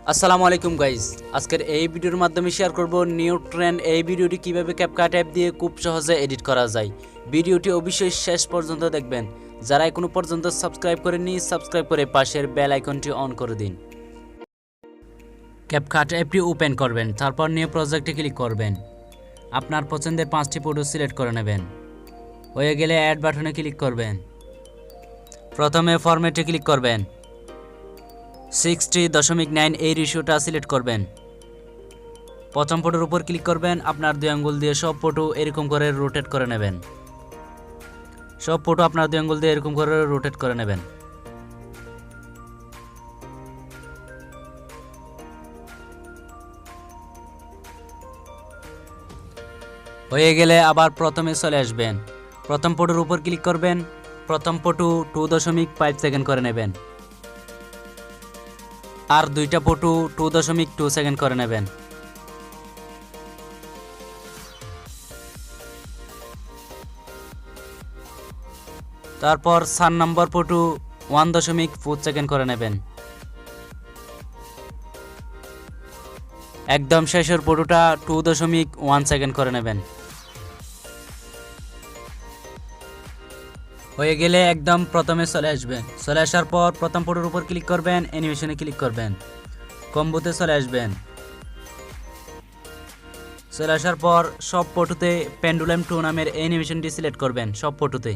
আসসালামু আলাইকুম গাইস, আজকের এই ভিডিওর মাধ্যমে শেয়ার করব নিউ ট্রেন্ড এই ভিডিওটি কিভাবে ক্যাপকাট অ্যাপ দিয়ে খুব সহজে এডিট করা যায়। ভিডিওটি অবশ্যই শেষ পর্যন্ত দেখবেন। যারা এখনো পর্যন্ত সাবস্ক্রাইব করেননি, সাবস্ক্রাইব করে পাশের বেল আইকনটি অন করে দিন। ক্যাপকাট অ্যাপটি ওপেন করবেন, তারপর নিউ প্রজেক্টে ক্লিক করবেন। আপনার পছন্দের 5টি ফটো সিলেক্ট করে নেবেন। হয়ে গেলে অ্যাড বাটনে ক্লিক করবেন। প্রথমে ফরম্যাটে ক্লিক করবেন। 60:9 এই রেশিওটা সিলেক্ট করবেন। প্রথম ফটোর উপর ক্লিক করবেন। আপনার 2 আঙ্গুল দিয়ে সব ফটো এরকম করে রোটেট করে নেবেন। সব ফটো আপনার 2 আঙ্গুল দিয়ে এরকম করে রোটেট করে নেবেন। হয়ে গেলে আবার প্রথমে চলে আসবেন। প্রথম ফটোর উপর ক্লিক করবেন। প্রথম ফটো 2.5 সেকেন্ড করে নেবেন। আর দুইটা ফটো 2.2 সেকেন্ড করে নেবেন। তারপর 4 নম্বর ফটো 1.4 সেকেন্ড করে নেবেন। একদম শেষের ফটোটা 2.1 সেকেন্ড করে নেবেন। হয়ে গেলে একদম প্রথমে চলে আসবেন। চলে আসার পর প্রথম ফটোর উপর ক্লিক করবেন, অ্যানিমেশনে ক্লিক করবেন, কম্বোতে চলে আসবেন। চলে আসার পর সব ফটোতে পেন্ডুলাম 2 নামের অ্যানিমেশনটি সিলেক্ট করবেন। সব ফটোতে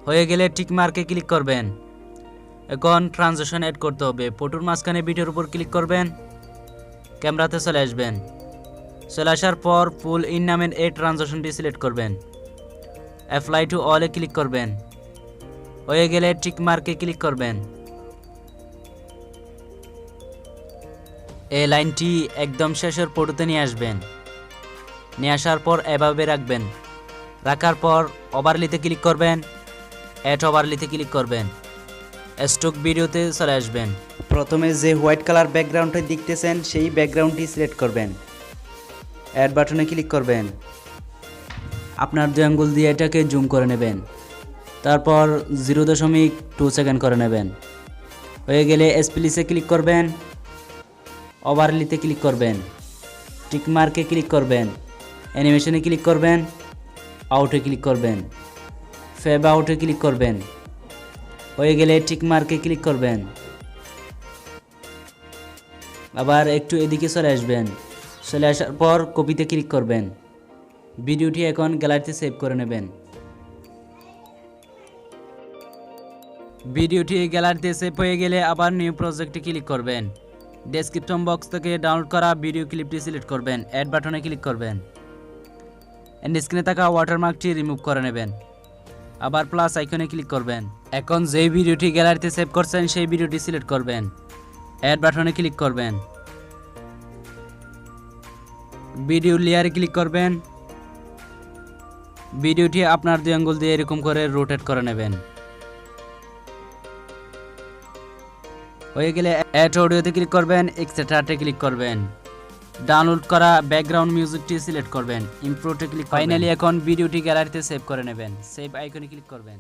হয়ে গেলে টিক মার্কে ক্লিক করবেন। এখন ট্রানজিশন অ্যাড করতে হবে। ফটোর মাঝখানে ভিডিওর উপর ক্লিক করবেন, ক্যামেরাতে চলে আসবেন। চলে আসার পর ফুল ইন নামের এই ট্রানজিশনটি সিলেক্ট করবেন। অ্যাপ্লাই টু অলে ক্লিক করবেন। হয়ে গেলে টিক মার্কে ক্লিক করবেন। এই লাইনটি একদম শেষের ফটোতে নিয়ে আসবেন। নিয়ে আসার পর এভাবে রাখবেন। রাখার পর ওভারলিতে ক্লিক করবেন। অ্যাড ওভারলিতে ক্লিক করবেন। স্টক ভিডিওতে চলে আসবেন। প্রথমে যে হোয়াইট কালার ব্যাকগ্রাউন্ডটা দেখতেছেন সেই ব্যাকগ্রাউন্ডটি সিলেক্ট করবেন। অ্যাড বাটনে ক্লিক করবেন। আপনার 2 আঙ্গুল দিয়ে এটাকে জুম করে নেবেন। তারপর 0.2 সেকেন্ড করে নেবেন। হয়ে গেলে স্প্লিসে ক্লিক করবেন। ওভারলিতে ক্লিক করবেন। টিক মার্কে ক্লিক করবেন। অ্যানিমেশনে ক্লিক করবেন। আউটে ক্লিক করবেন। ফেব আউটে ক্লিক করবেন। হয়ে গেলে টিক মার্কে ক্লিক করবেন। আবার একটু এদিকে চলে আসবেন। চলে আসার পর কপিতে ক্লিক করবেন। ভিডিওটি এখন গ্যালারিতে সেভ করে নেবেন। ভিডিওটি গ্যালারিতে সেভ হয়ে গেলে আবার নিউ প্রজেক্টে ক্লিক করবেন। ডেসক্রিপশন বক্স থেকে ডাউনলোড করা ভিডিও ক্লিপটি সিলেক্ট করবেন। অ্যাড বাটনে ক্লিক করবেন। এন্ড স্ক্রিনে থাকা ওয়াটারমার্কটি রিমুভ করে নেবেন। আবার প্লাস আইকনে ক্লিক করবেন। এখন যেই ভিডিওটি গ্যালারিতে সেভ করছেন সেই ভিডিওটি সিলেক্ট করবেন। অ্যাড বাটনে ক্লিক করবেন। ভিডিও লেয়ারে ক্লিক করবেন। ভিডিওটি আপনার 2 আঙ্গুল দিয়ে এরকম করে রোটেট করে নেবেন। হয়ে গেলে অ্যাড অডিওতে ক্লিক করবেন। এক্সট্রাতে ক্লিক করবেন। ডাউনলোড করা ব্যাকগ্রাউন্ড মিউজিকটি সিলেক্ট করবেন। ইম্পোর্টে ক্লিক। ফাইনালি এখন ভিডিওটি গ্যালারিতে সেভ করে নেবেন। সেভ আইকনে ক্লিক করবেন।